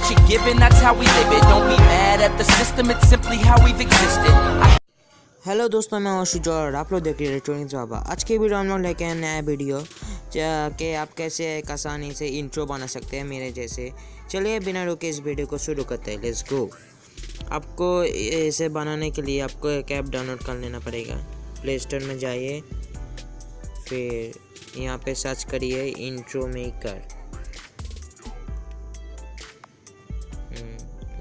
what you're given, that's how we live it. Don't be mad at the system, it's simply how we've existed. Hello दोस्तों, मैं शुजा और आप लोग देख रहे हैं ट्रेनिंग बाबा। आज की वीडियो हम लोग लेके आए नया वीडियो कि आप कैसे एक आसानी से इंट्रो बना सकते हैं मेरे जैसे। चलिए बिना रुके इस वीडियो को शुरू करते हैं, लेट्स गो। आपको इसे बनाने के लिए आपको एक ऐप डाउनलोड कर लेना पड़ेगा। प्ले स्टोर में जाइए, फिर यहाँ पे सर्च करिए इंट्रो मेकर।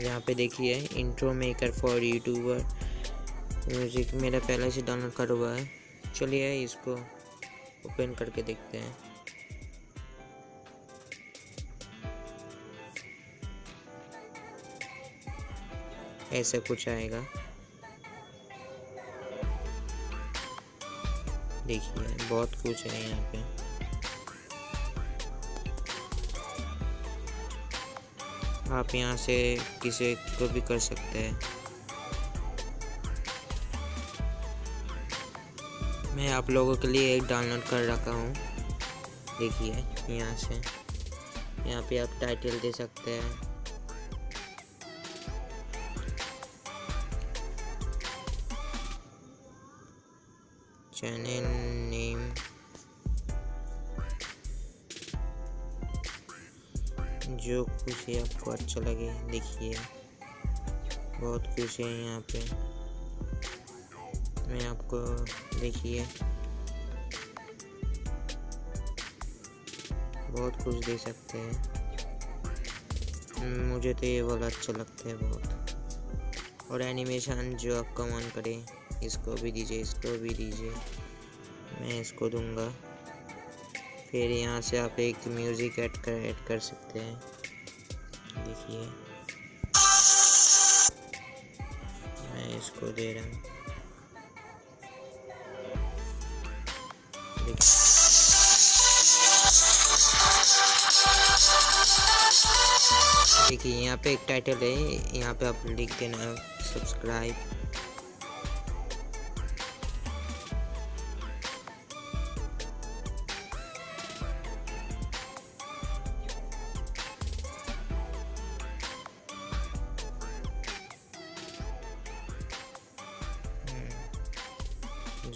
यहाँ पे देखिए intro maker for YouTuber music मेरा पहले से डाउनलोड करा हुआ है। चलिए इसको ओपन करके देखते हैं। ऐसा कुछ आएगा, देखिए बहुत कुछ है यहाँ पे। आप यहाँ से किसी को भी कर सकते हैं। मैं आप लोगों के लिए एक डाउनलोड कर रखा हूँ, देखिए यहाँ से। यहाँ पे आप टाइटल दे सकते हैं, चैनल नेम, जो कुछ है आपको अच्छा लगे। देखिए बहुत कुछ है यहाँ पे। मैं आपको देखिए बहुत कुछ दे सकते हैं। मुझे तो ये वाला अच्छा लगता है बहुत। और एनिमेशन जो आपका मन करे, इसको भी दीजिए, इसको भी दीजिए। मैं इसको दूंगा। फिर यहाँ से आप एक म्यूज़िक ऐड कर सकते हैं। देखिए मैं इसको दे रहा हूँ। देखिए यहाँ पे एक टाइटल है, यहाँ पे आप लिख देना सब्सक्राइब।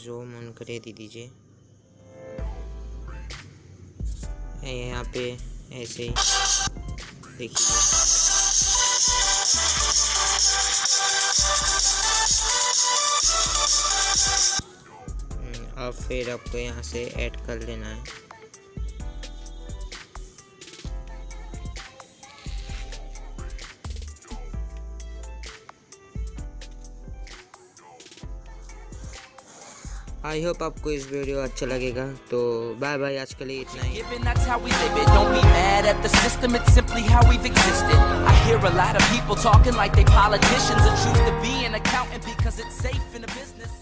जो मन करे दे दीजिए। यहाँ पे ऐसे ही देखिए। अब फिर आपको यहाँ से ऐड कर लेना है। आई होप आपको इस वीडियो अच्छा लगेगा। तो बाय बाय, आज के लिए इतना ही। That's how we live it. Don't be mad at the system, it's simply how we've existed. I hear a lot of people talking like they politicians and choose to be an accountant because it's safe in the business.